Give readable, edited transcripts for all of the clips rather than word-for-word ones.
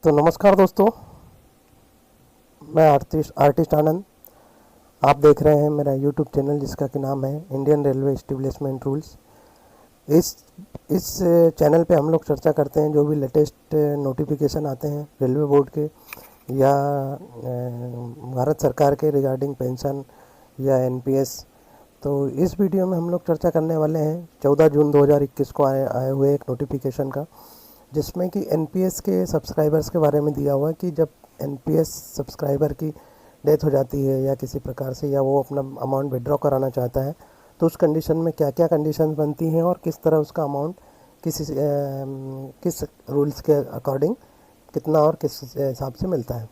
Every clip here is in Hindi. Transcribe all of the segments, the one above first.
तो नमस्कार दोस्तों, मैं आर्टिस्ट आनंद। आप देख रहे हैं मेरा यूट्यूब चैनल जिसका कि नाम है इंडियन रेलवे एस्टेब्लिशमेंट रूल्स। इस इस चैनल पे हम लोग चर्चा करते हैं जो भी लेटेस्ट नोटिफिकेशन आते हैं रेलवे बोर्ड के या भारत सरकार के रिगार्डिंग पेंशन या एनपीएस। तो इस वीडियो में हम लोग चर्चा करने वाले हैं 14 जून 2021 को आए हुए एक नोटिफिकेशन का, जिसमें कि एनपीएस के सब्सक्राइबर्स के बारे में दिया हुआ है कि जब एनपीएस सब्सक्राइबर की डेथ हो जाती है या किसी प्रकार से या वो अपना अमाउंट विड्रॉ कराना चाहता है तो उस कंडीशन में क्या क्या कंडीशंस बनती हैं और किस तरह उसका अमाउंट किस रूल्स के अकॉर्डिंग कितना और किस हिसाब से मिलता है।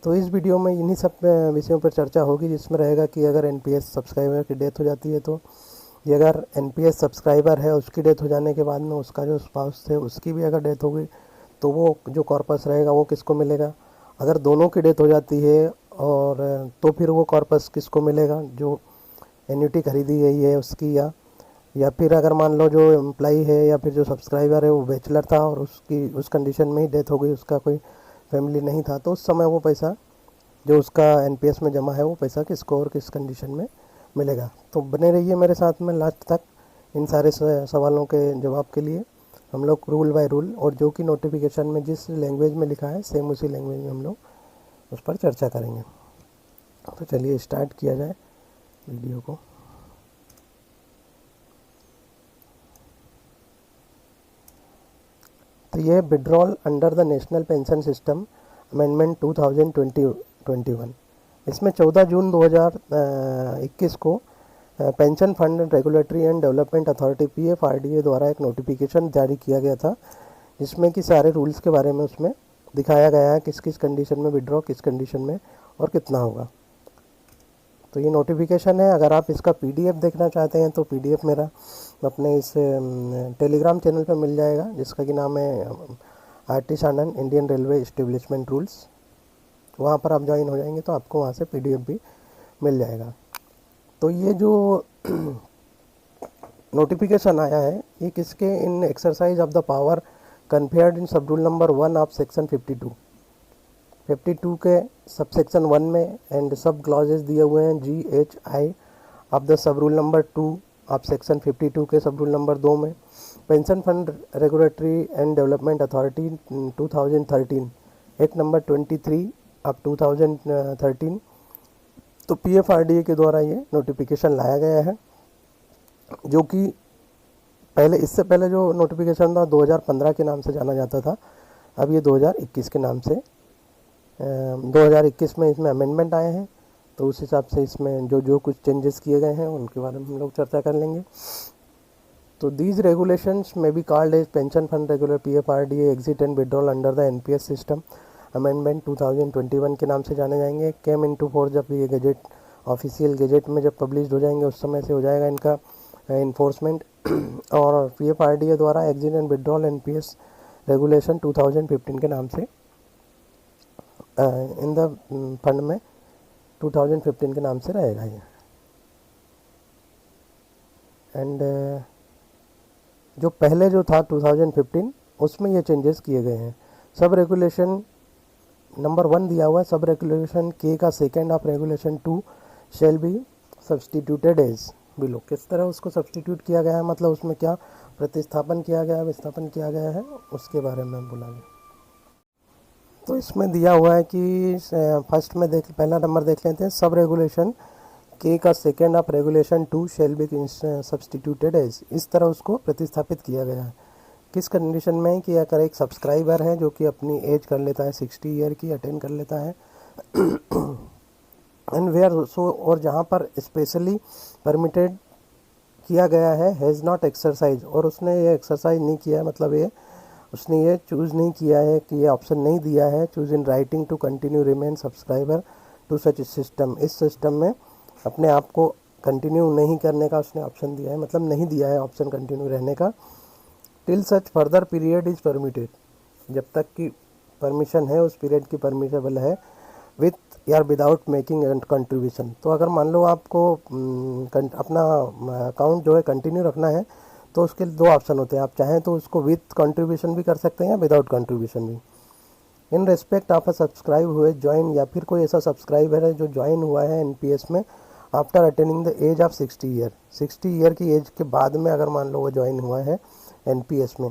तो इस वीडियो में इन्हीं सब विषयों पर चर्चा होगी, जिसमें रहेगा कि अगर एनपीएस सब्सक्राइबर की डेथ हो जाती है तो ये अगर एनपीएस सब्सक्राइबर है उसकी डेथ हो जाने के बाद में उसका जो स्पाउस थे उसकी भी अगर डेथ हो गई तो वो जो कॉर्पस रहेगा वो किसको मिलेगा। अगर दोनों की डेथ हो जाती है और तो फिर वो कॉर्पस किसको मिलेगा, जो एन्युटी खरीदी गई है उसकी, या फिर अगर मान लो जो एम्प्लाई है या फिर जो सब्सक्राइबर है वो बैचलर था और उसकी उस कंडीशन में ही डेथ हो गई, उसका कोई फैमिली नहीं था, तो उस समय वो पैसा जो उसका एनपीएस में जमा है वो पैसा किसको और किस कंडीशन में मिलेगा। तो बने रहिए मेरे साथ में लास्ट तक इन सारे सवालों के जवाब के लिए। हम लोग रूल बाय रूल और जो कि नोटिफिकेशन में जिस लैंग्वेज में लिखा है सेम उसी लैंग्वेज में हम लोग उस पर चर्चा करेंगे। तो चलिए स्टार्ट किया जाए वीडियो को। तो ये withdrawal under the national pension system amendment 2021, इसमें 14 जून 2021 को pension fund regulatory and development authority PFRDA द्वारा एक नोटिफिकेशन जारी किया गया था, जिसमें कि सारे रूल्स के बारे में उसमें दिखाया गया है किस किस कंडीशन में विड्रॉ, किस कंडीशन में और कितना होगा। तो ये नोटिफिकेशन है। अगर आप इसका पीडीएफ देखना चाहते हैं तो पीडीएफ मेरा अपने इस टेलीग्राम चैनल पर मिल जाएगा, जिसका कि नाम है आर्टिस्ट आनंद इंडियन रेलवे एस्टेब्लिशमेंट रूल्स। वहाँ पर आप ज्वाइन हो जाएंगे तो आपको वहाँ से पीडीएफ भी मिल जाएगा। तो ये जो नोटिफिकेशन आया है ये किसके in exercise of the power conferred in sub rule number 1 of section 52 के सब सेक्शन 1 में एंड सब क्लॉजेस दिए हुए हैं GHI of the sub rule number 2 of section 52 के सब रूल नंबर 2 में। Pension fund regulatory and development authority 2013 act number 23 of 2013। तो पीएफआरडीए के द्वारा ये नोटिफिकेशन लाया गया है, जो कि इससे पहले जो नोटिफिकेशन था 2015 के नाम से जाना जाता था, अब ये 2021 के नाम से 2021 में इसमें अमेंडमेंट आए हैं। तो उस हिसाब से इसमें जो कुछ चेंजेस किए गए हैं उनके बारे में हम लोग चर्चा कर लेंगे। तो दीज रेगुलेशंस में be called age pension fund regular PFRDA exit and withdrawal under the NPS system amendment 2021 के नाम से जाने जाएंगे। केम इनटू फोर्स जब ये गजेट ऑफिशियल गजेट में जब पब्लिश हो जाएंगे उस समय से हो जाएगा इनका इन्फोर्समेंट। और पीएफआरडीए द्वारा exit and withdrawal NPS regulation 2015 के नाम से इन द फंड में 2015 के नाम से रहेगा ये। एंड जो पहले जो था 2015 उसमें ये चेंजेस किए गए हैं। सब रेगुलेशन नंबर 1 दिया हुआ है, सब रेगुलेशन के का second of regulation 2 shall be substituted as below. किस तरह उसको सब्सटीट्यूट किया गया है, मतलब उसमें क्या प्रतिस्थापन किया गया है, विस्थापन किया गया है, उसके बारे में बोला गया। तो इसमें दिया हुआ है कि फर्स्ट में पहला नंबर देख लेते हैं। सब रेगुलेशन के का second of regulation 2 shall be substituted as, इस तरह उसको प्रतिस्थापित किया गया है। किस कंडीशन में कि अगर एक सब्सक्राइबर है जो कि अपनी एज कर लेता है 60 ईयर की, अटेंड कर लेता है एंड वेयर सो, और जहाँ पर स्पेशली परमिटेड किया गया है हैज़ नॉट एक्सरसाइज, और उसने ये एक्सरसाइज नहीं किया है, मतलब ये उसने ये चूज़ नहीं किया है कि ये ऑप्शन नहीं दिया है choose in writing to continue remain subscriber to such system, इस सिस्टम में अपने आप को कंटिन्यू नहीं करने का उसने ऑप्शन दिया है, मतलब नहीं दिया है ऑप्शन कंटिन्यू रहने का। Till such further period is permitted, जब तक की परमिशन है उस पीरियड की परमिशेबल है, विथ या विदाउट मेकिंग कंट्रीब्यूशन। तो अगर मान लो आपको अपना अकाउंट जो है कंटिन्यू रखना है तो उसके 2 ऑप्शन होते हैं, आप चाहें तो उसको विथ कंट्रीब्यूशन भी कर सकते हैं या विदाउट कंट्रीब्यूशन भी। In respect of a subscribe हुए ज्वाइन, या फिर कोई ऐसा सब्सक्राइबर है जो ज्वाइन हुआ है एनपीएस में after attaining the age of 60 year, 60 year की एज के बाद में अगर मान लो वो ज्वाइन हुआ है एनपीएस में,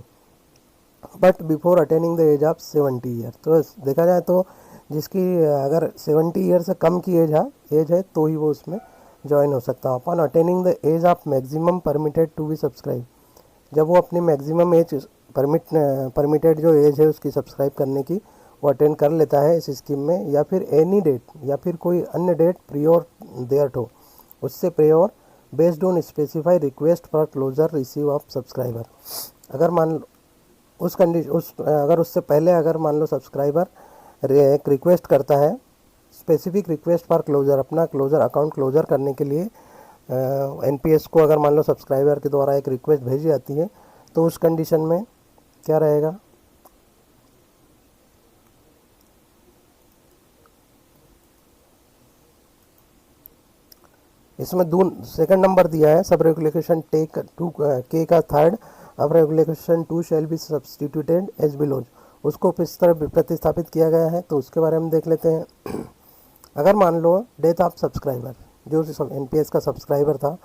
but before attaining the age of 70 year. तो देखा जाए तो जिसकी अगर 70 ईयर से कम की एज है तो ही वो उसमें ज्वाइन हो सकता है। Upon attaining the age of maximum permitted to be subscribe, जब वो अपनी मैक्सिमम एज परमिटेड जो एज है उसकी सब्सक्राइब करने की वो अटेंड कर लेता है इस स्कीम में, या फिर एनी डेट, या फिर कोई अन्य डेट प्रियोर देयर हो, उससे prior based on specify request for closure receive of subscriber. अगर मान उस अगर उससे पहले अगर मान लो सब्सक्राइबर एक रिक्वेस्ट करता है, स्पेसिफिक रिक्वेस्ट फॉर क्लोजर, अपना क्लोजर अकाउंट क्लोजर करने के लिए एनपीएस को अगर मान लो सब्सक्राइबर के द्वारा एक रिक्वेस्ट भेजी जाती है, तो उस कंडीशन में क्या रहेगा, इसमें सेकंड नंबर दिया है सब रेगुलेशन टेक टू के का थर्ड, अब regulation 2 shall be substituted as belows, उसको किस तरह प्रतिस्थापित किया गया है तो उसके बारे में देख लेते हैं। अगर मान लो डेथ ऑफ सब्सक्राइबर, जो एनपीएस का सब्सक्राइबर था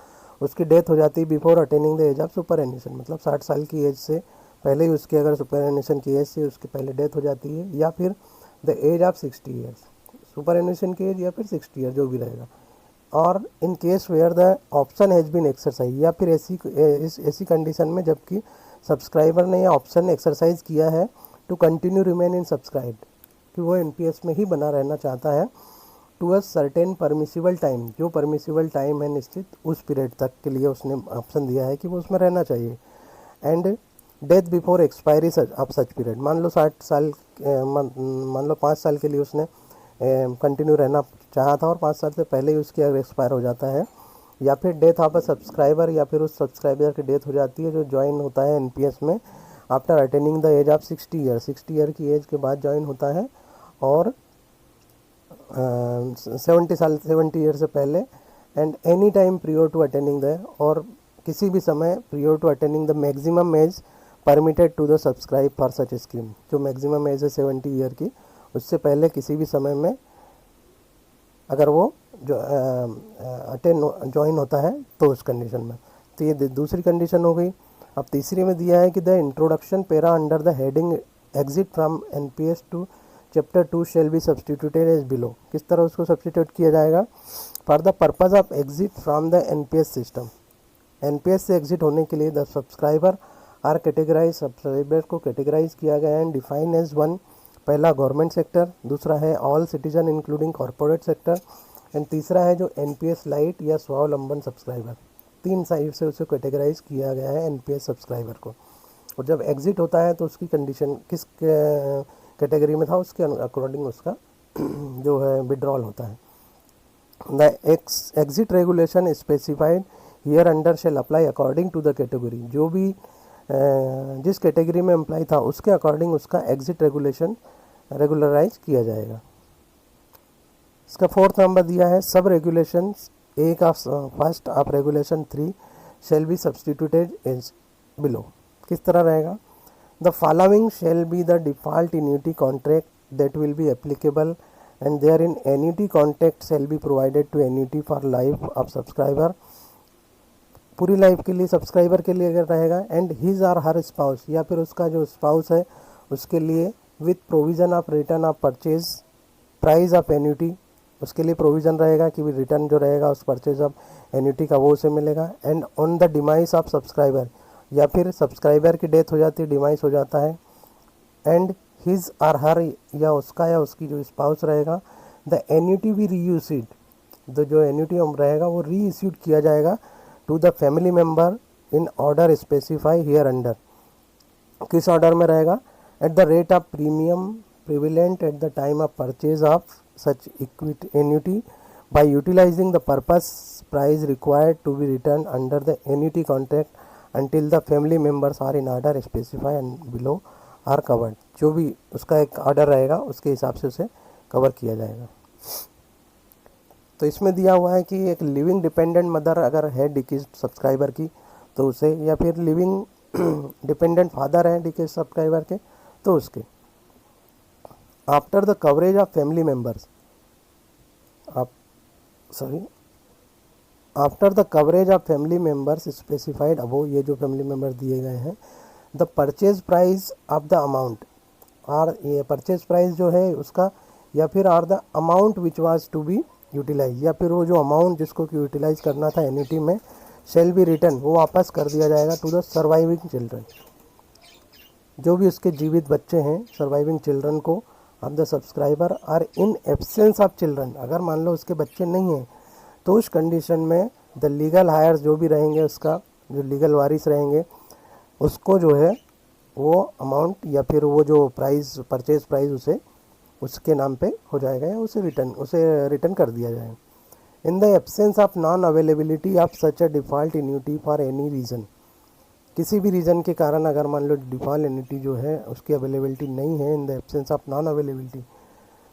उसकी डेथ हो जाती है before attaining the age of superannuation, मतलब 60 साल की एज से पहले ही उसकी अगर सुपर एन्यूशन की एज से उसकी पहले डेथ हो जाती है, या फिर the age of 60 years, superannuation की एज या फिर 60 ईयर जो भी रहेगा, और in case where the option has been exercise, या फिर ऐसी कंडीशन में जबकि सब्सक्राइबर ने यह ऑप्शन एक्सरसाइज किया है to continue remain in subscribed, कि वो एनपीएस में ही बना रहना चाहता है, to a certain permissible time, जो परमिसिबल टाइम है निश्चित उस पीरियड तक के लिए उसने ऑप्शन दिया है कि वो उसमें रहना चाहिए, and death before expiry of such period, मान लो 60 साल मान लो 5 साल के लिए उसने कंटिन्यू रहना चाहा था और 5 साल से पहले ही उसकी अगर एक्सपायर हो जाता है, या फिर डेथ ऑफ अ सब्सक्राइबर, या फिर उस सब्सक्राइबर की डेथ हो जाती है जो ज्वाइन होता है एनपीएस में after attaining the age of 60 year, 60 year की एज के बाद ज्वाइन होता है, और 70 ईयर से पहले, and any time prior to attaining the, और किसी भी समय prior to attaining the maximum age permitted to the subscribe for such scheme, जो मैक्सिमम एज है 70 ईयर की, उससे पहले किसी भी समय में अगर वो जो ज्वाइन होता है तो उस कंडीशन में। तो ये दूसरी कंडीशन हो गई। अब तीसरी में दिया है कि the introduction para under the heading exit from NPS to chapter 2 shall be substituted as below, किस तरह उसको सब्सटीट्यूट किया जाएगा, for the purpose of exit from the NPS system, NPS से एग्जिट होने के लिए the subscriber are categorize, subscriber को कैटेगराइज किया गया एंड डिफाइन एज वन, पहला गवर्नमेंट सेक्टर, दूसरा है all citizen including corporate sector, and तीसरा है जो एनपीएस लाइट या स्वावलंबन सब्सक्राइबर। 3 साइड से उसे कैटेगराइज किया गया है एनपीएस सब्सक्राइबर को, और जब एग्जिट होता है तो उसकी कंडीशन किस कैटेगरी में था उसके अकॉर्डिंग उसका जो है विड्रॉल होता है। The exit regulation specified hereunder shall apply according to the category, जो भी जिस कैटेगरी में एम्प्लॉय था उसके अकॉर्डिंग उसका एग्जिट रेगुलेशन रेगुलराइज किया जाएगा। इसका 4th नंबर दिया है सब रेगुलेशन एक of first of regulation 3 shall be substituted as below, किस तरह रहेगा, the following shall be the default annuity contract that will be applicable and therein annuity contract shall be provided to annuity for life of subscriber, पूरी लाइफ के लिए सब्सक्राइबर के लिए अगर रहेगा, and his or her spouse, या फिर उसका जो स्पाउस है उसके लिए with provision of return of purchase price of annuity, उसके लिए प्रोविज़न रहेगा कि रिटर्न जो रहेगा उस परचेज ऑफ एन्युटी का वो उसे मिलेगा, and on the demise of subscriber, या फिर सब्सक्राइबर की डेथ हो जाती है, डिमाइस हो जाता है, एंड हिज आर हर, या उसका या उसकी जो स्पाउस रहेगा, द एन्युटी भी रीयूसिड, तो जो एन्युटी रहेगा वो री इश्यूड किया जाएगा to the family member in order specify hereunder, किस ऑर्डर में रहेगा, at the rate of premium prevalent at the time of purchase of such equity annuity by utilising the purpose price required to be return under the annuity contract until the family members are in order specify and below are covered, जो भी उसका एक ऑर्डर रहेगा उसके हिसाब से उसे कवर किया जाएगा। तो इसमें दिया हुआ है कि एक लिविंग डिपेंडेंट मदर अगर है डिकीज सब्सक्राइबर की तो उसे, या फिर लिविंग डिपेंडेंट फादर है डिकीज सब्सक्राइबर के तो उसके, after the coverage of family members, आप sorry after the coverage of family members specified above, ये जो फैमिली मेम्बर्स दिए गए हैं, the purchase price of the amount, और ये परचेज प्राइस जो है उसका, या फिर or the amount which was to be utilise, या फिर वो जो अमाउंट जिसको यूटिलाइज करना था एन्युटी में, शेल बी रिटर्न, वो वापस कर दिया जाएगा टू द सर्वाइविंग चिल्ड्रन, जो भी उसके जीवित बच्चे हैं, सर्वाइविंग चिल्ड्रन को ऑफ द सब्सक्राइबर, और इन एब्सेंस ऑफ चिल्ड्रन, अगर मान लो उसके बच्चे नहीं हैं तो उस कंडीशन में द लीगल हायर्स जो भी रहेंगे, उसका जो लीगल वारिस रहेंगे, उसको जो है वो अमाउंट या फिर वो जो प्राइस, परचेज प्राइस उसे उसके नाम पे हो जाएगा, या उसे रिटर्न कर दिया जाएगा। In the absence of non availability of such a default annuity for any reason, किसी भी रीज़न के कारण अगर मान लो डिफ़ॉल्ट एन्युटी जो है उसकी अवेलेबिलिटी नहीं है, in the absence of non availability,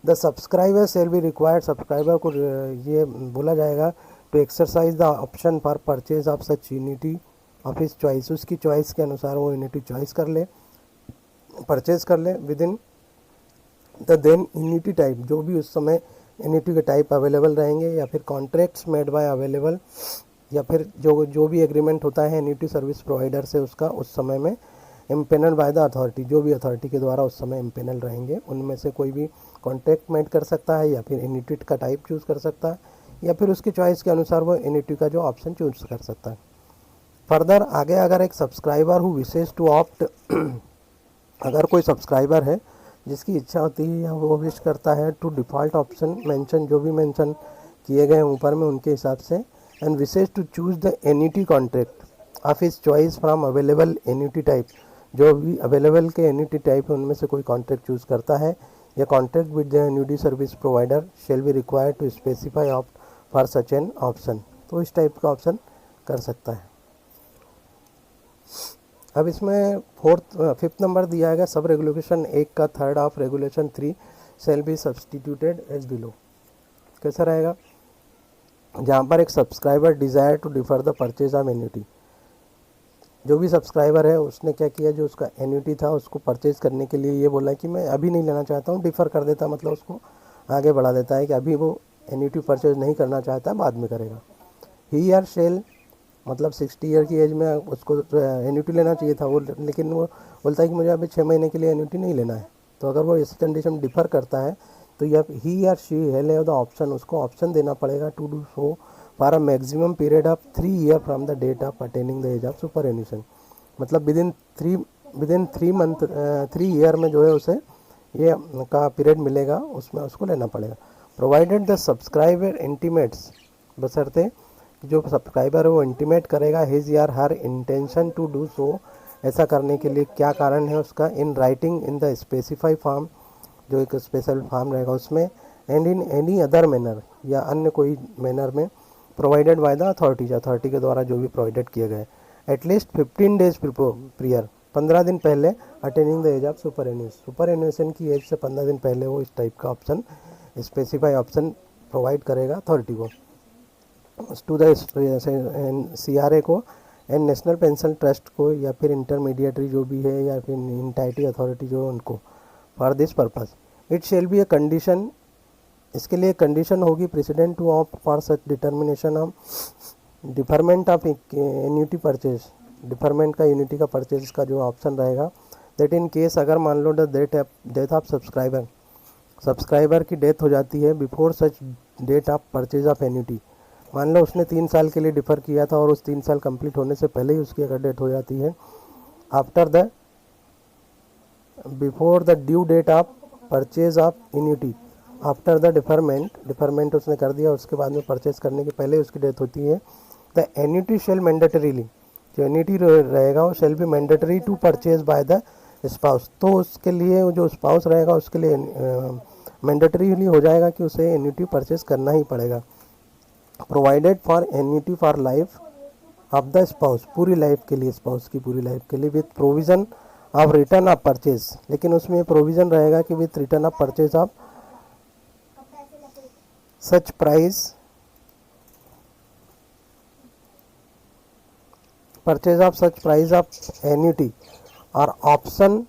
the subscriber shall be required, subscriber को ये बोला जाएगा to exercise the option for purchase of such unity of his choice, उसकी चॉइस के अनुसार वो यूनिटी चॉइस कर ले, परचेज कर ले, with in the than unity type, जो भी उस समय यूनिटी के टाइप अवेलेबल रहेंगे, या फिर कॉन्ट्रैक्ट्स मेड बाय अवेलेबल, या फिर जो भी एग्रीमेंट होता है यूनिटी सर्विस प्रोवाइडर से उसका उस समय में, इम्पेनल बाय द अथॉरिटी, जो भी अथॉरिटी के द्वारा उस समय इम्पेनल रहेंगे उनमें से कोई भी कॉन्ट्रैक्ट मेड कर सकता है, या फिर यूनिटी का टाइप चूज़ कर सकता है, या फिर उसकी चॉइस के अनुसार वो यूनिटी का जो ऑप्शन चूज़ कर सकता है। फर्दर आगे अगर एक subscriber who wishes to opt, अगर कोई सब्सक्राइबर है जिसकी इच्छा होती है या वो विश करता है टू डिफ़ॉल्ट ऑप्शन मेंशन, जो भी मेंशन किए गए ऊपर में उनके हिसाब से, and wishes to choose the annuity contract of his choice from available annuity type, जो भी अवेलेबल के एन्युटी टाइप है उनमें से कोई कॉन्ट्रैक्ट चूज़ करता है, या contract with the annuity service provider shall be required to specify opt for such an option, तो इस टाइप का ऑप्शन कर सकता है। अब इसमें फिफ्थ नंबर दिया है सब रेगुलेशन 1 का third of regulation 3 shall be substituted as below. कैसा रहेगा, जहाँ पर एक subscriber desire to defer the purchase of annuity, जो भी सब्सक्राइबर है उसने क्या किया, जो उसका एन्युटी था उसको परचेज करने के लिए ये बोला कि मैं अभी नहीं लेना चाहता हूँ, डिफ़र कर देता, मतलब उसको आगे बढ़ा देता है कि अभी वो एन्युटी परचेज नहीं करना चाहता, बाद में करेगा। ही आर शेल, मतलब 60 ईयर की एज में उसको एन्युटी लेना चाहिए था वो, लेकिन वो बोलता है कि मुझे अभी 6 महीने के लिए एन्युटी नहीं लेना है, तो अगर वो इस कंडीशन डिफ़र करता है तो यह he or she shall have the option, उसको ऑप्शन देना पड़ेगा to do so for a maximum period of 3 year from the date of attaining the age of superannuation, मतलब विद इन 3 ईयर में जो है उसे ये का पीरियड मिलेगा, उसमें उसको लेना पड़ेगा। प्रोवाइडेड द सब्सक्राइबर इंटीमेट्स, बशर्ते जो सब्सक्राइबर है वो इंटीमेट करेगा हिज यार हर इंटेंशन टू डू सो, ऐसा करने के लिए क्या कारण है उसका, in writing in the specify form, जो एक स्पेशल फॉर्म रहेगा उसमें, and in any other manner, या अन्य कोई मैनर में, provided by the authorities, authority के द्वारा जो भी प्रोवाइडेड किए गए, एटलीस्ट 15 डेज प्रियर, 15 दिन पहले, attaining the age of superannuation की एज से 15 दिन पहले वो इस टाइप का ऑप्शन, स्पेसिफाई ऑप्शन प्रोवाइड करेगा अथॉरिटी को, टू द CRA को एंड नेशनल पेंशन ट्रस्ट को, या फिर इंटरमीडिएटरी जो भी है, या फिर इंटाइटी अथॉरिटी जो है उनको, for this purpose. It shall be a condition, इसके लिए कंडीशन होगी precedent to opt for such determination of deferment of annuity purchase, deferment का यूनिटी का परचेज का जो ऑप्शन रहेगा, दैट इन केस अगर मान लो द डेथ ऑफ सब्सक्राइबर की डेथ हो जाती है before such date of purchase of annuity, मान लो उसने 3 साल के लिए डिफ़र किया था और उस 3 साल कंप्लीट होने से पहले ही उसकी अगर डेथ हो जाती है, after the before the due date of purchase of annuity, after the deferment उसने कर दिया, उसके बाद में परचेज करने के पहले उसकी डेथ होती है, द एन्युटी शेल मैंडेटरीली, जो एन्युटी रहेगा वो shall be mandatory to purchase by the spouse, तो उसके लिए जो स्पाउस रहेगा उसके लिए मैंडेटरीली हो जाएगा कि उसे एन्युटी परचेज करना ही पड़ेगा। Provided for annuity for life of the spouse, पूरी लाइफ के लिए, स्पाउस की पूरी लाइफ के लिए, with provision of return of purchase, लेकिन उसमें प्रोविज़न रहेगा कि with return of purchase of such price, purchase of such price of annuity और ऑप्शन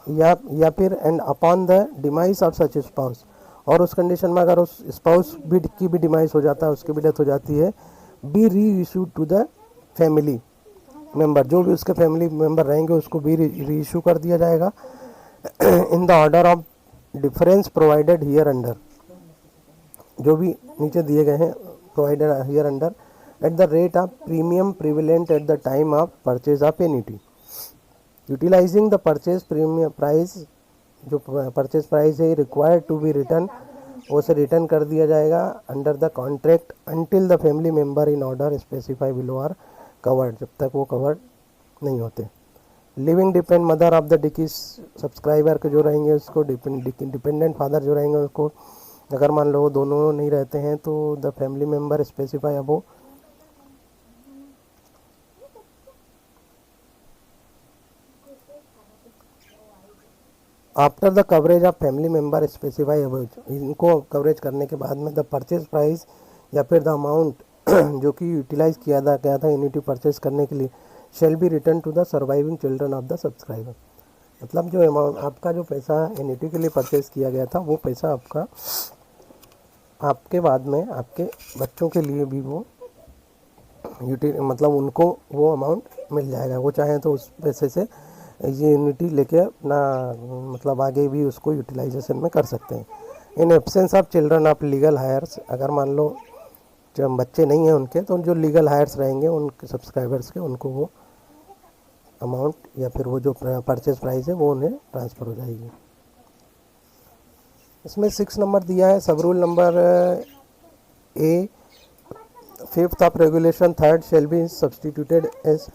या फिर and upon the demise of such spouse, और उस कंडीशन में अगर उस स्पाउस भी की भी डिमाइस हो जाता है, उसकी भी डेथ हो जाती है, be reissued to the family member, जो भी उसके फैमिली मेंबर रहेंगे उसको भी री इशू कर दिया जाएगा in the order of difference provided hereunder, जो भी नीचे दिए गए हैं provided hereunder, at the rate of premium prevalent at the time of purchase of annuity, utilising the purchase premium price, जो परचेज प्राइस है रिक्वायर्ड टू बी रिटर्न, उसे रिटर्न कर दिया जाएगा under the contract until the family member in order specify below are covered, जब तक वो कवर्ड नहीं होते। Living depend mother of the डिकीज सब्सक्राइबर के जो रहेंगे उसको डिपेंडेंट फादर जो रहेंगे उसको, अगर मान लो दोनों नहीं रहते हैं तो the family member specify above after the coverage of family member specify above, इनको कवरेज करने के बाद में द परचेज प्राइस या फिर द अमाउंट जो कि यूटिलाइज किया गया था एन्युटी परचेज करने के लिए, shall be return to the surviving children of the subscriber, मतलब जो अमाउंट आपका जो पैसा एन्युटी के लिए परचेज किया गया था वो पैसा आपका आपके बाद में आपके बच्चों के लिए भी वो मतलब उनको वो अमाउंट मिल जाएगा, वो चाहें तो उस पैसे से ये यूनिटी लेके अपना मतलब आगे भी उसको यूटिलाइजेशन में कर सकते हैं। In absence of children of legal heirs, अगर मान लो जब बच्चे नहीं हैं उनके, तो जो लीगल हायर्स रहेंगे उनके सब्सक्राइबर्स के, उनको वो अमाउंट या फिर वो जो परचेज प्राइस है वो उन्हें ट्रांसफ़र हो जाएगी। इसमें 6 नंबर दिया है, sub rule number A, fifth of regulation third shall be substituted as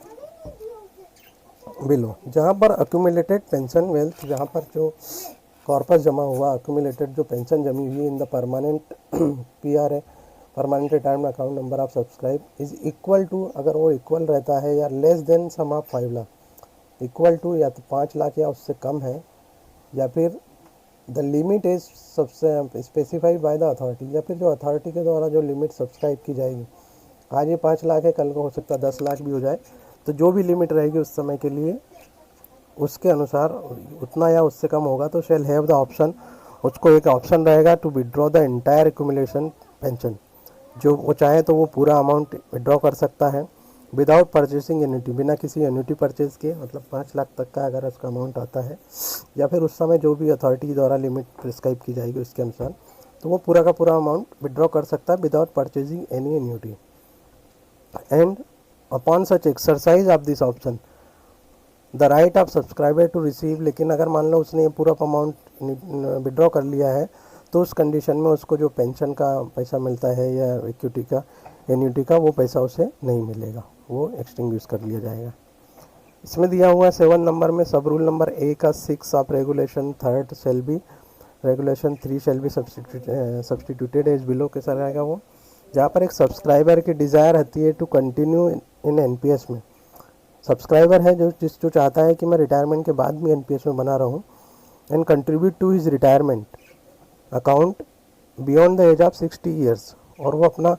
below, जहाँ पर अक्यूमुलेटेड पेंशन वेल्थ, जहाँ पर जो कॉर्पस जमा हुआ अक्यूमुलेटेड जो पेंशन जमी हुई इन द परमानेंट पीआर है, permanent retirement account number of subscribe is equal to, अगर वो इक्वल रहता है या less than sum of 5 lakh, equal to या तो 5 लाख या उससे कम है, या फिर द लिमिट इज सबसे स्पेसिफाइड बाय द अथॉरिटी, या फिर जो अथॉरिटी के द्वारा जो लिमिट सब्सक्राइब की जाएगी, आज ये 5 लाख है, कल को हो सकता है 10 लाख भी हो जाए, तो जो भी लिमिट रहेगी उस समय के लिए उसके अनुसार उतना या उससे कम होगा तो शेल हैव द ऑप्शन, उसको एक ऑप्शन रहेगा to withdraw the entire accumulation pension, जो वो चाहे तो वो पूरा अमाउंट विड्रॉ कर सकता है विदाउट परचेसिंग एन्युटी, बिना किसी एन्युटी परचेज के, मतलब 5 लाख तक का अगर उसका अमाउंट आता है, या फिर उस समय जो भी अथॉरिटी द्वारा लिमिट प्रिस्क्राइब की जाएगी उसके अनुसार, तो वो पूरा का पूरा अमाउंट विड्रॉ कर सकता है without purchasing any annuity. And upon such exercise of this option the right of subscriber to receive, लेकिन अगर मान लो उसने पूरा अमाउंट विड्रॉ कर लिया है तो उस कंडीशन में उसको जो पेंशन का पैसा मिलता है या इक्विटी का एन्युटी का वो पैसा उसे नहीं मिलेगा, वो एक्सटिंग्विश कर लिया जाएगा। इसमें दिया हुआ है 7 नंबर में सब रूल नंबर ए का 6 of regulation third shall be regulation 3 shall be substituted as below, कैसा रहेगा वो, जहाँ पर एक सब्सक्राइबर की डिज़ायर रहती है टू कंटिन्यू इन एनपीएस में, सब्सक्राइबर है जो चाहता है कि मैं रिटायरमेंट के बाद भी एनपीएस में बना रहूँ and contribute to his retirement account beyond the age of 60 years, और वो अपना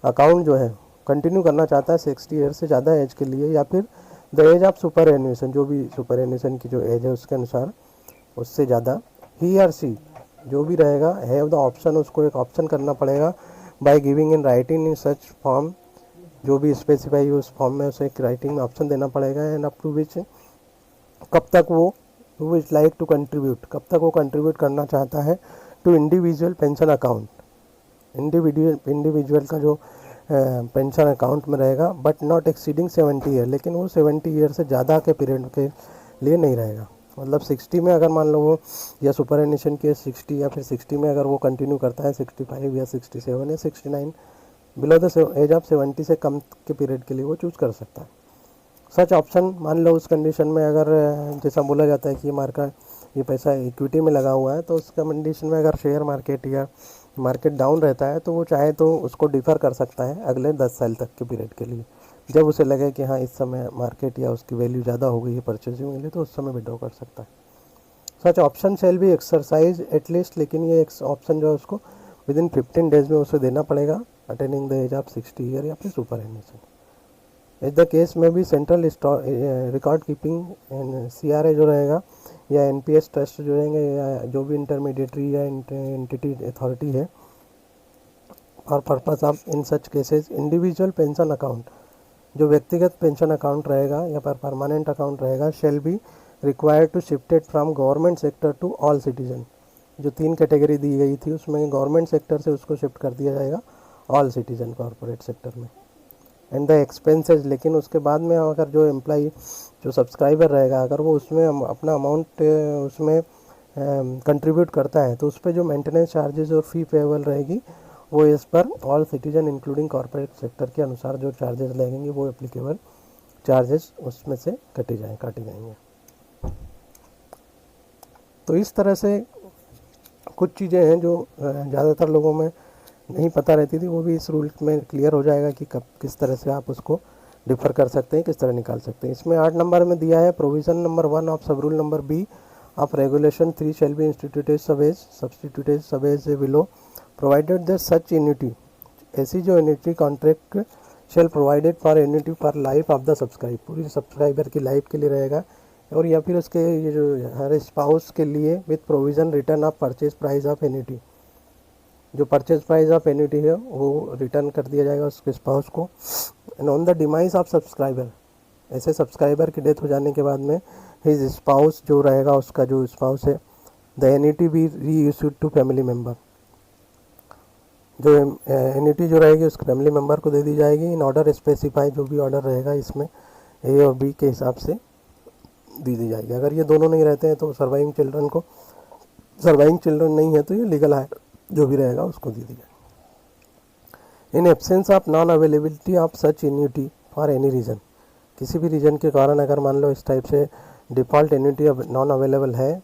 अकाउंट जो है कंटिन्यू करना चाहता है 60 ईयर्स से ज़्यादा एज के लिए, या फिर the age of superannuation, जो भी सुपर एन्यूएशन की जो एज है उसके अनुसार उससे ज़्यादा, ही और सी जो भी रहेगा हैव द ऑप्शन, उसको एक ऑप्शन करना पड़ेगा by giving in writing in such form, जो भी स्पेसिफाई उस फॉर्म में उसे एक राइटिंग में ऑप्शन देना पड़ेगा, एंड अप टू विच कब तक वो विच लाइक टू कंट्रीब्यूट, कब तक वो कंट्रीब्यूट करना चाहता है to individual pension account, individual का जो पेंशन अकाउंट में रहेगा, बट नॉट एक्सीडिंग 70 ईयर, लेकिन वो 70 ईयर से ज़्यादा के पीरियड के लिए नहीं रहेगा, मतलब 60 में अगर मान लो वो या सुपर एन्यूएशन के 60 या फिर 60 में अगर वो कंटिन्यू करता है 65 या 67 या 69 बिलो द एज ऑफ 70 से कम के पीरियड के लिए वो चूज़ कर सकता है। सच ऑप्शन मान लो उस कंडीशन में अगर जैसा बोला जाता है कि ये पैसा इक्विटी में लगा हुआ है, तो उस कंडीशन में अगर शेयर मार्केट या मार्केट डाउन रहता है तो वो चाहे तो उसको डिफ़र कर सकता है अगले 10 साल तक के पीरियड के लिए, जब उसे लगे कि हाँ इस समय मार्केट या उसकी वैल्यू ज़्यादा हो गई है परचेजिंग के लिए, तो उस समय विड्रॉ कर सकता है। सच ऑप्शन शेल भी एक्सरसाइज एटलीस्ट, लेकिन ये एक ऑप्शन जो है उसको विद इन 15 डेज में उसे देना पड़ेगा attaining the age of 60 year या फिर सुपर एन्यूएशन। इस द केस में भी central record keeping and CRA जो रहेगा या एनपीएस ट्रस्ट जुड़ेंगे या जो भी इंटरमीडिएटरी या एंटिटी अथॉरिटी है, for purpose of in such cases individual pension account, जो व्यक्तिगत पेंशन अकाउंट रहेगा या परमानेंट अकाउंट रहेगा, shall be required to shifted from government sector to all citizen. जो 3 कैटेगरी दी गई थी उसमें गवर्नमेंट सेक्टर से उसको शिफ्ट कर दिया जाएगा ऑल सिटीजन कॉर्पोरेट सेक्टर में। एंड द एक्सपेंसेस, लेकिन उसके बाद में अगर जो एम्प्लॉई जो सब्सक्राइबर रहेगा अगर वो उसमें अपना अमाउंट उसमें कंट्रीब्यूट करता है तो उस पर जो मेंटेनेंस चार्जेस और फी पेएबल रहेगी वो इस पर all citizen including corporate sector के अनुसार जो चार्जेस लगेंगे वो एप्लीकेबल चार्जेस उसमें से काटे जाएंगे। तो इस तरह से कुछ चीज़ें हैं जो ज़्यादातर लोगों में नहीं पता रहती थी, वो भी इस रूल में क्लियर हो जाएगा कि कब किस तरह से आप उसको डिफ़र कर सकते हैं, किस तरह निकाल सकते हैं। इसमें 8 नंबर में दिया है provision number 1 of sub rule number B of regulation 3 shall be substituted sub as below provided the such annuity, ऐसी जो annuity contract shall provided for annuity per life of the subscribe, पूरी सब्सक्राइबर की लाइफ के लिए रहेगा, और या फिर उसके ये जो हर स्पाउस के लिए with provision return of purchase price of annuity, जो परचेज प्राइस ऑफ एन्युटी है वो रिटर्न कर दिया जाएगा उसके स्पाउस को। And on the demise of subscriber, ऐसे सब्सक्राइबर की डेथ हो जाने के बाद में हिज स्पाउस जो रहेगा उसका जो स्पाउस है द एन्युटी बी री इश्यूड टू फैमिली मेम्बर, जो एन्युटी जो रहेगी उसके फैमिली मेम्बर को दे दी जाएगी। इन ऑर्डर स्पेसिफाई, जो भी ऑर्डर रहेगा इसमें ए और बी के हिसाब से दी जाएगी। अगर ये दोनों नहीं रहते हैं तो सर्वाइविंग चिल्ड्रन नहीं है तो ये लीगल हायर जो भी रहेगा उसको दे दी जाएगी। इन absence of non availability of such annuity for any reason, किसी भी रीज़न के कारण अगर मान लो इस टाइप से डिफ़ॉल्ट एन्युटी नॉन अवेलेबल है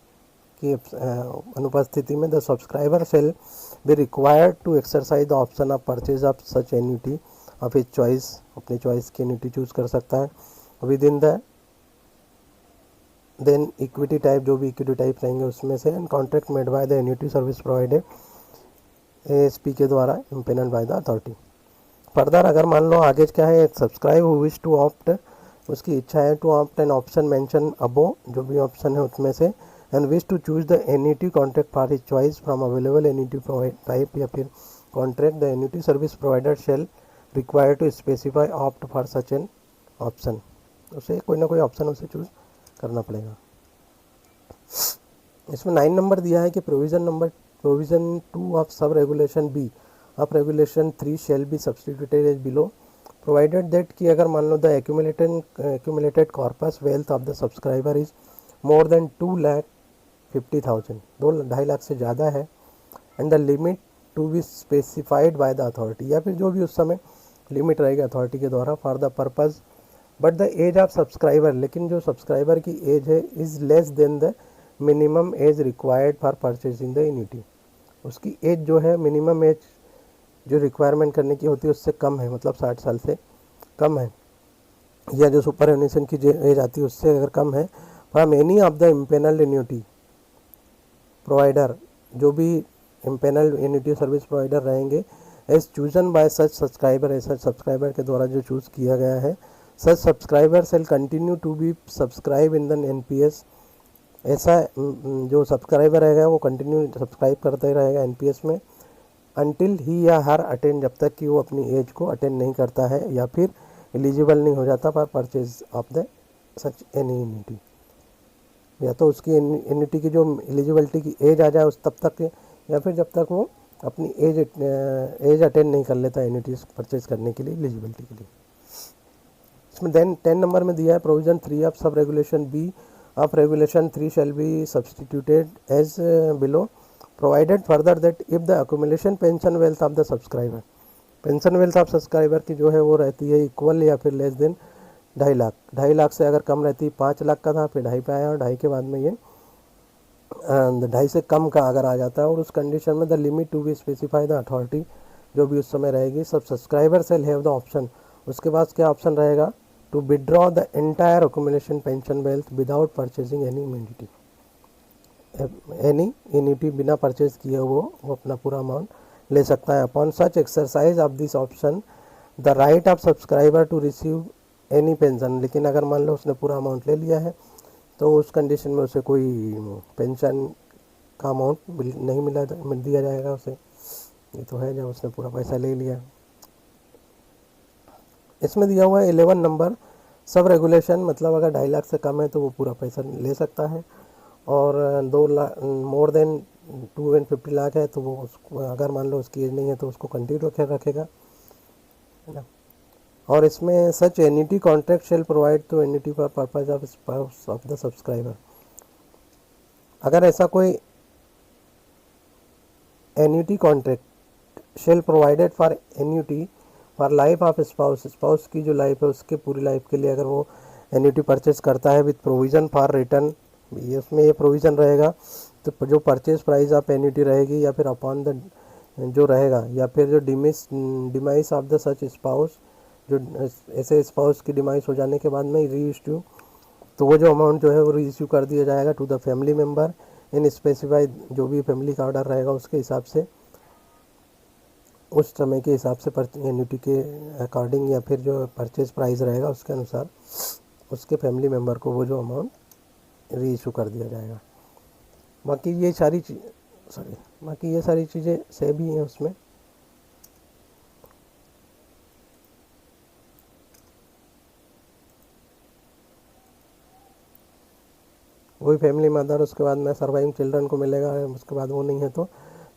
की अनुपस्थिति में the subscriber shall be required to exercise the option of purchase of such annuity of his choice, अपनी चॉइस की एन्युटी चूज़ कर सकता है within the then equity type, जो भी इक्विटी टाइप रहेंगे उसमें से, and contract made by the annuity service provided ASP के द्वारा empanel by the authority. Further अगर मान लो आगे क्या है, एक subscribe who wish to opt, उसकी इच्छा है to opt an option mention above, जो भी ऑप्शन है उसमें से, and wish to choose the annuity contract for his choice from available annuity type या फिर contract, the annuity service provider shall require to specify opt for such an option, उसे कोई ना कोई ऑप्शन उसे चूज करना पड़ेगा। इसमें 9 नंबर दिया है कि provision 2 of sub regulation B of regulation 3 shall be substituted as below provided that कि अगर मान लो the accumulated corpus wealth of the subscriber is more than 2,50,000, 2.5 lakh से ज़्यादा है, and the limit to be specified by the authority, या फिर जो भी उस समय लिमिट रहेगी अथॉरिटी के द्वारा for the purpose but the age of subscriber, लेकिन जो सब्सक्राइबर की एज है is less than the minimum age required for purchasing the annuity, उसकी एज जो है मिनिमम एज जो रिक्वायरमेंट करने की होती है उससे कम है, मतलब 60 साल से कम है, या जो सुपर एन्यूशन की एज आती है उससे अगर कम है, from any of the empanelled annuity provider, जो भी इम्पेनल्ड एन्युटी सर्विस प्रोवाइडर रहेंगे, as chosen by such subscriber, ऐसा सब्सक्राइबर के द्वारा जो चूज़ किया गया है, such subscriber shall continue to be subscribe in the NPS, ऐसा जो सब्सक्राइबर रहेगा वो कंटिन्यू सब्सक्राइब करता ही रहेगा एनपीएस में, अनटिल ही या हर अटेंड, जब तक कि वो अपनी एज को अटेंड नहीं करता है या फिर एलिजिबल नहीं हो जाता for purchase of the such any annuity, या तो उसकी एन्युटी की जो एलिजिबिलिटी की एज आ जाए उस तब तक, या फिर जब तक वो अपनी एज अटेंड नहीं कर लेता एन्युटीज परचेज करने के लिए एलिजिबिलिटी के लिए। इसमें देन 10 नंबर में दिया है provision 3 of sub regulation B of regulation 3 shall be substituted as below provided further that if the accumulation pension wealth of the subscriber, pension wealth of subscriber की जो है वो रहती है इक्वल या फिर लेस देन 2.5 लाख, 2.5 लाख से अगर कम रहती, 5 लाख का था फिर 2.5 पे आया और 2.5 के बाद में ये 2.5 से कम का अगर आ जाता है, और उस कंडीशन में the limit to be specify the authority, जो भी उस समय रहेगी, sub subscriber shall have the option, उसके पास क्या ऑप्शन रहेगा, to withdraw the entire accumulation pension wealth without purchasing any annuity, बिना परचेज किए वो अपना पूरा अमाउंट ले सकता है। Upon such exercise of this option the right of subscriber to receive any pension, लेकिन अगर मान लो उसने पूरा अमाउंट ले लिया है तो उस कंडीशन में उसे कोई पेंशन का अमाउंट नहीं मिल दिया जाएगा उसे। ये तो है जब उसने पूरा पैसा ले लिया। इसमें दिया हुआ है 11 नंबर सब रेगुलेशन, मतलब अगर 2.5 लाख से कम है तो वो पूरा पैसा ले सकता है, और 2 लाख मोर देन 250 लाख है तो वो उसको, अगर मान लो उसकी एज नहीं है तो उसको कंटिन्यू रखेगा, है ना। और इसमें such annuity contract shall provide to annuity for purpose of spouse of the subscriber. अगर ऐसा कोई annuity contract shall provided for annuity for life of spouse की जो लाइफ है उसके पूरी लाइफ के लिए अगर वो एन्युटी परचेज करता है विथ प्रोविज़न फॉर रिटर्न, ये उसमें ये प्रोविज़न रहेगा, तो जो परचेज प्राइस ऑफ एन्युटी रहेगी या फिर अपॉन द जो रहेगा, या फिर जो demise of the such spouse, जो ऐसे स्पाउस की डिमाइस हो जाने के बाद में री इश्यू, तो वो जो अमाउंट जो है वो री इश्यू कर दिया जाएगा to the family member in specified, जो भी फैमिली का ऑर्डर रहेगा उसके हिसाब से, उस समय के हिसाब से एन्युटी के अकॉर्डिंग, या फिर जो परचेज प्राइस रहेगा उसके अनुसार उसके फैमिली मेम्बर को वो जो अमाउंट री इशू कर दिया जाएगा। बाकी ये सारी चीज़ें सेम ही हैं उसमें। वही फैमिली मदर, उसके बाद में सर्वाइविंग चिल्ड्रन को मिलेगा, उसके बाद वो नहीं है तो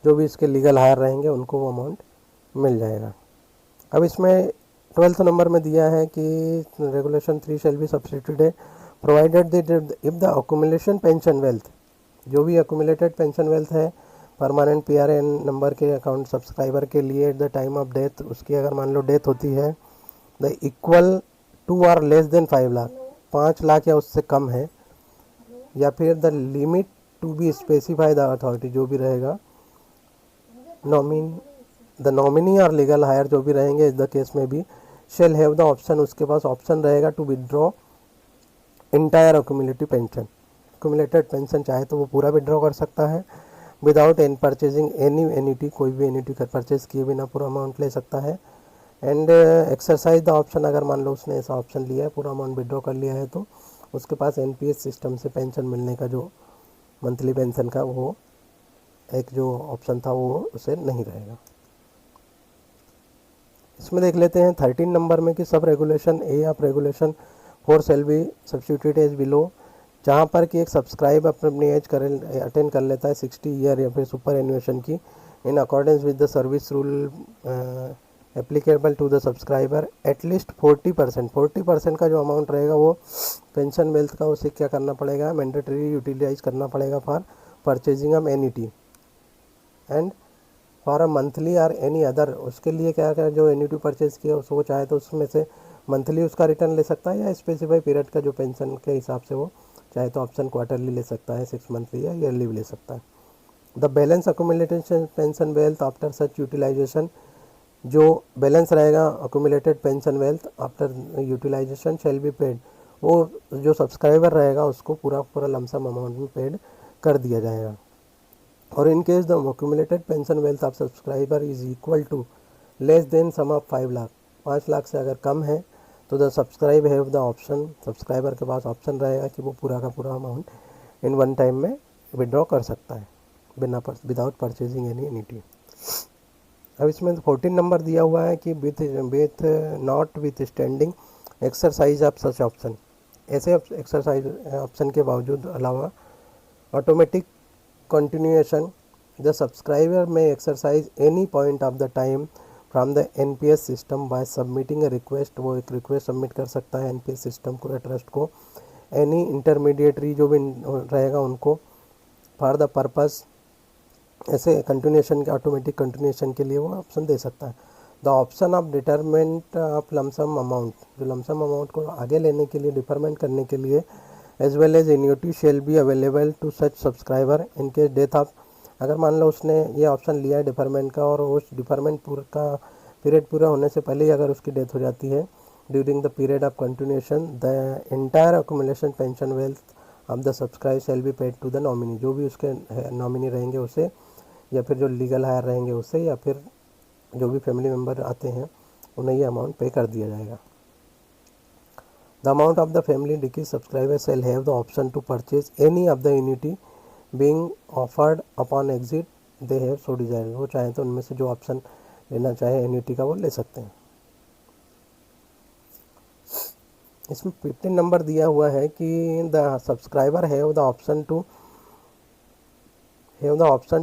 जो भी इसके लीगल हायर रहेंगे उनको वो अमाउंट मिल जाएगा। अब इसमें 12th नंबर में दिया है कि regulation 3 shall be substituted provided that if the accumulation pension wealth, जो भी अक्यूमुलेटेड पेंशन वेल्थ है परमानेंट PRN नंबर के अकाउंट सब्सक्राइबर के लिए at the time of death, उसकी अगर मान लो डेथ होती है, द इक्वल टू और लेस देन 5 लाख, 5 लाख या उससे कम है, या फिर the limit to be specify the authority, जो भी रहेगा द नॉमिनी और लीगल हायर जो भी रहेंगे इस द केस में भी शेल हैव द ऑप्शन, उसके पास ऑप्शन रहेगा to withdraw entire accumulative pension, accumulated pension चाहे तो वो पूरा विदड्रॉ कर सकता है without an purchasing any annuity, कोई भी एन्युटी का परचेज किए बिना पूरा अमाउंट ले सकता है। एंड एक्सरसाइज द ऑप्शन, अगर मान लो उसने ऐसा ऑप्शन लिया है, पूरा अमाउंट विदड्रॉ कर लिया है, तो उसके पास NPS सिस्टम से पेंशन मिलने का जो मंथली पेंशन का वो एक जो ऑप्शन था वो उसे नहीं रहेगा। इसमें देख लेते हैं 13 नंबर में कि sub regulation A of regulation 4 shall be substituted as below, जहाँ पर कि एक सब्सक्राइब अपनी एज अटेंड कर लेता है 60 ईयर या फिर सुपर एनुएशन की, in accordance with the service rule applicable to the subscriber, at least 40% का जो अमाउंट रहेगा वो पेंशन वेल्थ का उसे क्या करना पड़ेगा, मैंडेटरी यूटिलाइज करना पड़ेगा for purchasing of annuity and for a monthly और एनी अदर, उसके लिए क्या क्या जो एन्युटी परचेज किया उसको चाहे तो उसमें से मंथली उसका रिटर्न ले सकता है, या स्पेसिफाई पीरियड का जो पेंशन के हिसाब से वो चाहे तो ऑप्शन क्वार्टरली ले सकता है, 6 मंथली या ईयरली भी ले सकता है। The balance accumulated pension wealth after such utilisation, जो बैलेंस रहेगा accumulated pension wealth after utilisation shall be paid, वो जो सब्सक्राइबर रहेगा उसको पूरा लमसम अमाउंट में पेड कर दिया जाएगा। और in case the accumulated pension wealth of subscriber is equal to less than sum of 5 lakh, 5 lakh से अगर कम है तो the subscribe have the option, subscriber के पास ऑप्शन रहेगा कि वो पूरा का पूरा अमाउंट इन वन टाइम में विड्रॉ कर सकता है विदाउट परचेजिंग एनी एन्युटी। अब इसमें 14 नंबर दिया हुआ है कि with not with standing exercise of such option, ऐसे एक्सरसाइज ऑप्शन के बावजूद अलावा automatic continuation, the subscriber may exercise any point of the time from the NPS system by submitting a request, वो एक रिक्वेस्ट सबमिट कर सकता है NPS सिस्टम को या ट्रस्ट को, एनी इंटरमीडिएटरी जो भी रहेगा उनको फॉर द पर्पस, ऐसे कंटिन्यूशन के ऑटोमेटिक कंटिन्यूशन के लिए वो ऑप्शन दे सकता है। The option of deferment of lump sum amount, जो लमसम अमाउंट को आगे लेने के लिए डिफरमेंट करने के लिए as well as annuity shall be available to such subscriber in case death of, अगर मान लो उसने ये ऑप्शन लिया है डिफरमेंट का और उस डिफरमेंट का पीरियड पूरा होने से पहले ही अगर उसकी डेथ हो जाती है during the period of continuation, the entire accumulation pension wealth of the subscribe shall be paid to the nominee, जो भी उसके नॉमिनी रहेंगे उसे, या फिर जो लीगल हायर रहेंगे उससे, या फिर जो भी फैमिली मेम्बर आते हैं उन्हें ये अमाउंट पे कर दिया जाएगा। The amount of the family डिक्रीज subscriber shall have the option to purchase any of the annuity being offered upon exit they have so desire. वो चाहे तो उनमें से जो ऑप्शन लेना चाहे एन्युटी का वो ले सकते हैं। इसमें 15 नंबर दिया हुआ है कि the subscriber have the option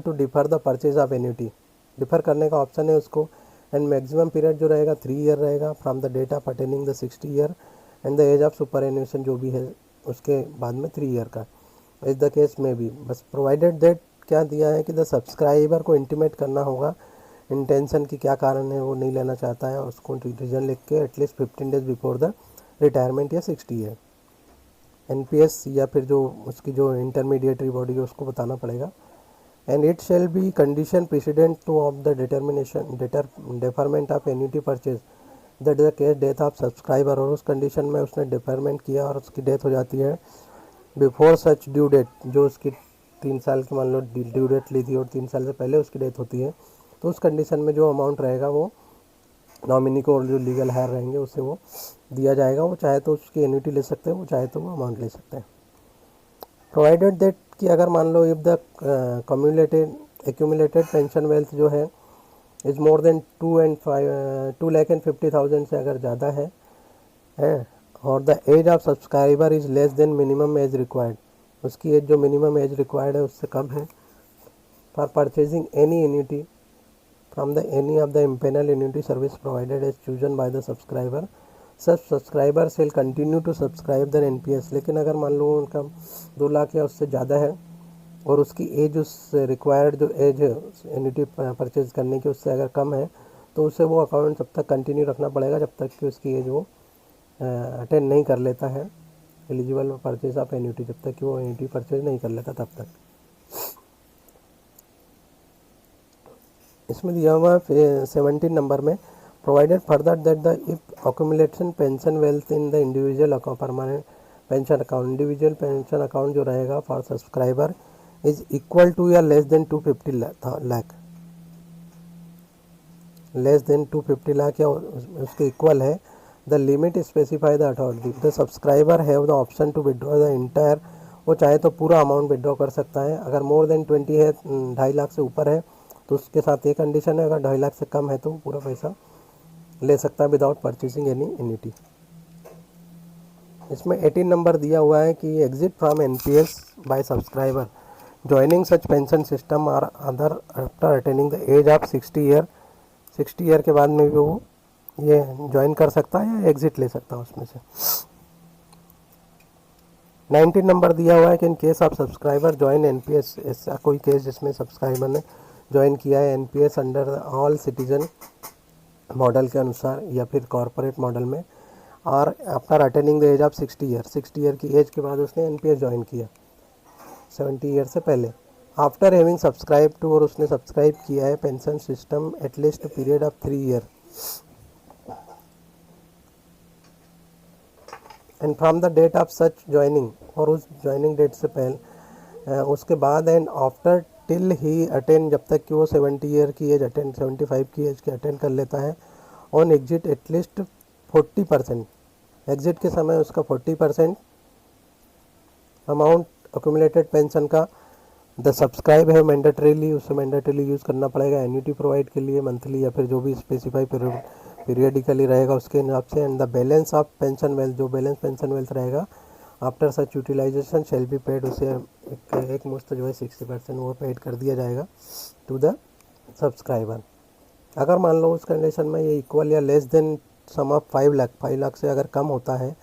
to defer the purchase of annuity. Defer करने का ऑप्शन है उसको। एंड मैक्सिमम पीरियड जो रहेगा 3 ईयर रहेगा from the date of attaining the 60 year and the age of superannuation जो भी है उसके बाद में 3 ईयर का इज द केस में भी। बस प्रोवाइडेड दैट क्या दिया है कि द सब्सक्राइबर को इंटीमेट करना होगा इंटेंशन की क्या कारण है वो नहीं लेना चाहता है, उसको रीजन लिख के at least 15 days before the retirement या 60 ईयर। एनपीएस या फिर जो उसकी जो इंटरमीडिएटरी बॉडी है उसको बताना पड़ेगा। And it shall B condition president two of the deferment of annuity purchase that the case death of subscriber. और उस कंडीशन में उसने डेफरमेंट किया और उसकी डेथ हो जाती है बिफोर सच ड्यू डेट, जो उसकी 3 साल की मान लो ड्यू डेट ली थी और 3 साल से पहले उसकी डेथ होती है, तो उस कंडीशन में जो अमाउंट रहेगा वो नॉमिनी को और जो लीगल हायर रहेंगे उससे वो दिया जाएगा। वो चाहे तो उसकी एन्युटी ले सकते हैं, वो चाहे तो वो अमाउंट ले सकते हैं। प्रोवाइडेड दैट कि अगर मान लो if the accumulated pension wealth जो है इज़ मोर देन 2,50,000 से अगर ज़्यादा है और the age of subscriber is less than minimum age required, उसकी एज जो मिनिमम एज रिक्वायर्ड है उससे कम है for purchasing any annuity from the any of the empanel annuity service provided as chosen by the subscriber, subscriber shall continue to subscribe the NPS. लेकिन अगर मान लो उनका 2 लाख या उससे ज़्यादा है और उसकी एज उस रिक्वायर्ड जो एज है एन्युटी परचेज करने की उससे अगर कम है तो उसे वो अकाउंट तब तक कंटिन्यू रखना पड़ेगा जब तक कि उसकी एज वो अटेंड नहीं कर लेता है एलिजिबल परचेज ऑफ एन्युटी, जब तक कि वो एन्युटी परचेज नहीं कर लेता तब तक। इसमें दिया हुआ 17 नंबर में provided further that the if accumulation pension wealth in the individual account permanent pension account, individual pension account जो रहेगा for subscriber is equal to या less than 250 lakh, less than 250 lakh या उसके इक्वल है, the limit specify the authority, the subscriber have the option to withdraw the entire. वो चाहे तो पूरा अमाउंट विड्रॉ कर सकता है। अगर मोर देन 20 है, 2.5 लाख से ऊपर है तो उसके साथ ये कंडीशन है, अगर 2.5 लाख से कम है तो पूरा पैसा ले सकता है विदाउट परचेसिंग एनी एन्युटी। इसमें 18 नंबर दिया हुआ है कि exit from NPS by subscriber joining such pension system और other after attaining the age of 60 year, 60 year के बाद में भी वो ये ज्वाइन कर सकता है या एग्जिट ले सकता है उसमें से। 19 नंबर दिया हुआ है कि in case of subscriber join NPS, ऐसा कोई केस जिसमें सब्सक्राइबर ने ज्वाइन किया है NPS under all citizen model के अनुसार या फिर कॉरपोरेट मॉडल में, और after attaining the age of 60 year, 60 year की एज के बाद उसने एनपीएस ज्वाइन किया 70 ईयर से पहले, आफ्टर हैविंग सब्सक्राइब टू, और उसने सब्सक्राइब किया है pension system at least period of 3 year and from the date of such joining, और उस ज्वाइनिंग डेट से पहले उसके बाद and after till he attend, जब तक कि वो 70 ईयर की एज अटेंड 75 की एज के अटेंड कर लेता है, ऑन एग्जिट एटलीस्ट 40%, एग्जिट के समय उसका 40% अमाउंट अक्यूमुलेटेड पेंशन का द सब्सक्राइब है मैंडेटरीली, उसे मैंडेटरीली यूज़ करना पड़ेगा एन्युटी प्रोवाइड के लिए मंथली या फिर जो भी स्पेसिफाई पीरियडिकली रहेगा उसके हिसाब से। And the balance of pension wealth, जो बैलेंस पेंशन वेल्थ रहेगा after such utilization shall be paid, उसे एक मुश्त जो है 60% वो पेड कर दिया जाएगा टू द सब्सक्राइबर। अगर मान लो उस कंडीशन में ये इक्वल या less than sum of 5 lakh, 5 lakh से अगर कम होता है,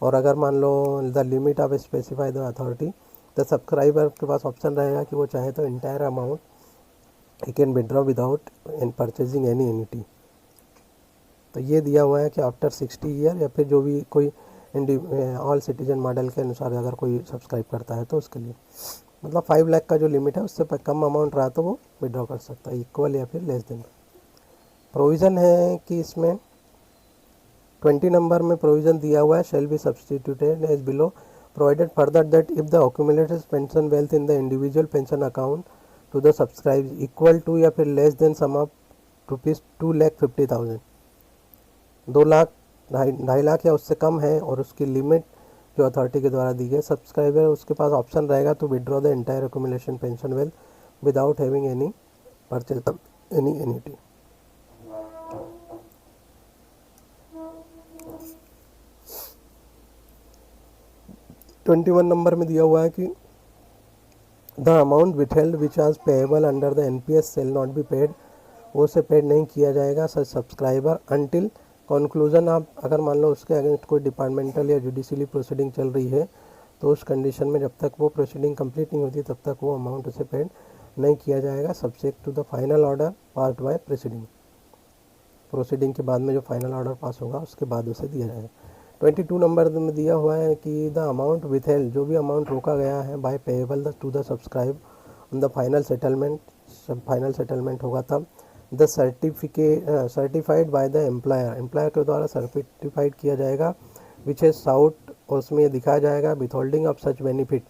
और अगर मान लो the limit of specify the authority, the subscriber के पास ऑप्शन रहेगा कि वो चाहे तो इंटायर अमाउंट ही can withdraw without in purchasing any annuity. तो ये दिया हुआ है कि आफ्टर 60 ईयर या फिर जो भी कोई ऑल सिटीजन मॉडल के अनुसार अगर कोई सब्सक्राइब करता है तो उसके लिए मतलब 5 लाख का जो लिमिट है उससे कम अमाउंट रहा तो वो विड्रॉ कर सकता है, इक्वल या फिर लेस देन। प्रोविज़न है कि इसमें 20 नंबर में प्रोविज़न दिया हुआ है shall be substituted as below, provided further that if the accumulated pension wealth in the individual pension account to the subscribe equal to या फिर less than sum of ₹2,50,000, 2 lakh ढाई लाख या उससे कम है और उसकी लिमिट जो अथॉरिटी के द्वारा दी गई सब्सक्राइबर, उसके पास ऑप्शन रहेगा to withdraw the entire accumulation pension well without having any purchase any annuity. Twenty one number में दिया हुआ है कि the amount withheld which as payable under the NPS shall not be paid, वो से पेड नहीं किया जाएगा सच सब्सक्राइबर अंटिल कंक्लूजन। आप अगर मान लो उसके अगेंस्ट कोई डिपार्टमेंटल या जुडिशियली प्रोसीडिंग चल रही है तो उस कंडीशन में जब तक वो प्रोसीडिंग कंप्लीट नहीं होती तब तक वो अमाउंट उसे पेड नहीं किया जाएगा, subject to the final order pass by proceeding के बाद में जो फाइनल ऑर्डर पास होगा उसके बाद उसे दिया जाएगा। 22 नंबर में दिया हुआ है कि द अमाउंट विथहेल्ड, जो भी अमाउंट रोका गया है by payable to the subscribe on the final settlement, जब फाइनल सेटलमेंट होगा तब the certified by the employer के द्वारा सर्टिफाइड किया जाएगा विच इज साउट, और उसमें ये दिखाया जाएगा विथहोल्डिंग ऑफ सच बेनिफिट,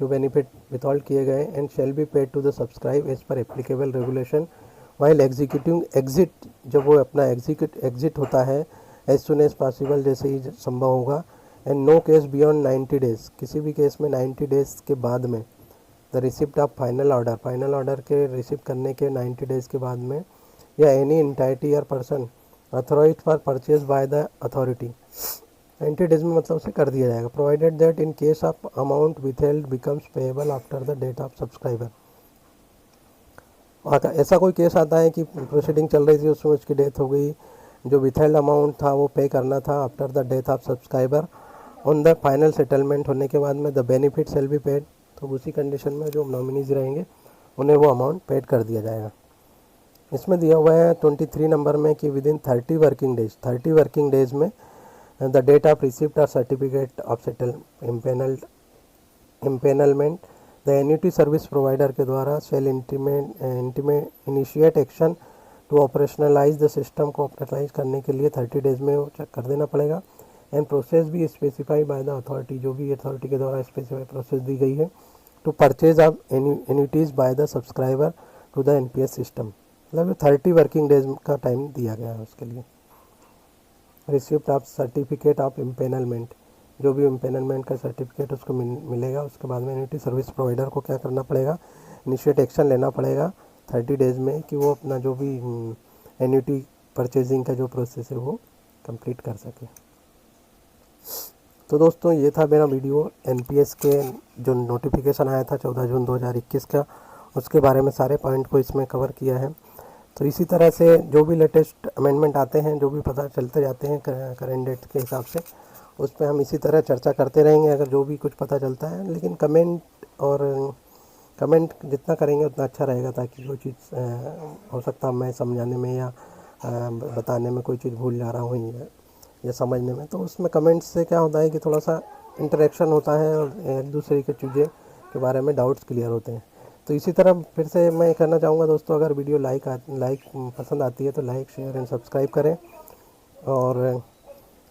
जो बेनिफिट विथहोल्ड किए गए and shall be paid to the subscribe as per applicable regulation while executing exit, जब वो अपना एग्जिट होता है एज सुन एज पॉसिबल, जैसे ही संभव होगा, and no case beyond 90 days, किसी भी केस में 90 डेज के बाद में the receipt of final order के रिसीव करने के 90 डेज के बाद में, या एनी एंटाइटी और person authorized for purchase by the authority, 90 days में मतलब उसे कर दिया जाएगा, provided that in case of amount withheld becomes payable after the date of subscriber. ऐसा कोई केस आता है कि प्रोसीडिंग चल रही थी उसमें उसकी डेथ हो गई, जो विथहेल्ड अमाउंट था वो पे करना था after the death of subscriber, on the final settlement होने के बाद में the benefit shall be paid, तो उसी कंडीशन में जो नॉमिनीज रहेंगे उन्हें वो अमाउंट पेड कर दिया जाएगा। इसमें दिया हुआ है 23 नंबर में कि विद इन 30 वर्किंग डेज में द डेट ऑफ रिसिप्ट और certificate of settle empanelment the annuity service provider के द्वारा shall initiate action to operationalize the system को ऑपरेशनलाइज करने के लिए 30 डेज में वो चेक कर देना पड़ेगा, एंड प्रोसेस भी स्पेसिफाई बाय द अथॉरिटी, जो भी अथॉरिटी के द्वारा स्पेसिफाई प्रोसेस दी गई है to purchase of annuities by the subscriber to the NPS system, मतलब 30 वर्किंग डेज का टाइम दिया गया है उसके लिए। रिसिप्ट ऑफ सर्टिफिकेट ऑफ इम्पेनलमेंट, जो भी इम्पेनलमेंट का सर्टिफिकेट उसको मिलेगा, उसके बाद में एन्युटी सर्विस प्रोवाइडर को क्या करना पड़ेगा, इनिशिएट एक्शन लेना पड़ेगा 30 डेज में कि वो अपना जो भी एन्युटी परचेजिंग का जो प्रोसेस है वो कंप्लीट कर सके। तो दोस्तों ये था मेरा वीडियो एनपीएस के जो नोटिफिकेशन आया था 14 जून 2021 का, उसके बारे में सारे पॉइंट को इसमें कवर किया है। तो इसी तरह से जो भी लेटेस्ट अमेंडमेंट आते हैं, जो भी पता चलते जाते हैं करेंट डेट के हिसाब से, उस पर हम इसी तरह चर्चा करते रहेंगे अगर जो भी कुछ पता चलता है। लेकिन कमेंट जितना करेंगे उतना अच्छा रहेगा, ताकि कोई चीज़ हो सकता है मैं समझाने में या बताने में कोई चीज़ भूल जा रहा हूँ या समझने में, तो उसमें कमेंट्स से क्या होता है कि थोड़ा सा इंटरेक्शन होता है और एक दूसरे की चीज़ें के बारे में डाउट्स क्लियर होते हैं। तो इसी तरह फिर से मैं कहना चाहूँगा दोस्तों, अगर वीडियो लाइक पसंद आती है तो लाइक शेयर एंड सब्सक्राइब करें, और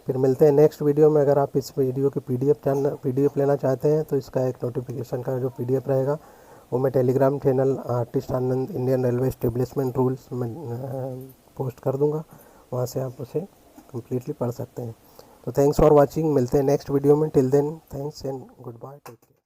फिर मिलते हैं नेक्स्ट वीडियो में। अगर आप इस वीडियो की पीडीएफ लेना चाहते हैं तो इसका एक नोटिफिकेशन का जो पीडीएफ रहेगा वो मैं टेलीग्राम चैनल आर्टिस्ट आनंद इंडियन रेलवे एस्टेब्लिशमेंट रूल्स में पोस्ट कर दूंगा, वहाँ से आप उसे कम्प्लीटली पढ़ सकते हैं। तो थैंक्स फॉर वाचिंग, मिलते हैं नेक्स्ट वीडियो में। Till then thanks and goodbye, take care.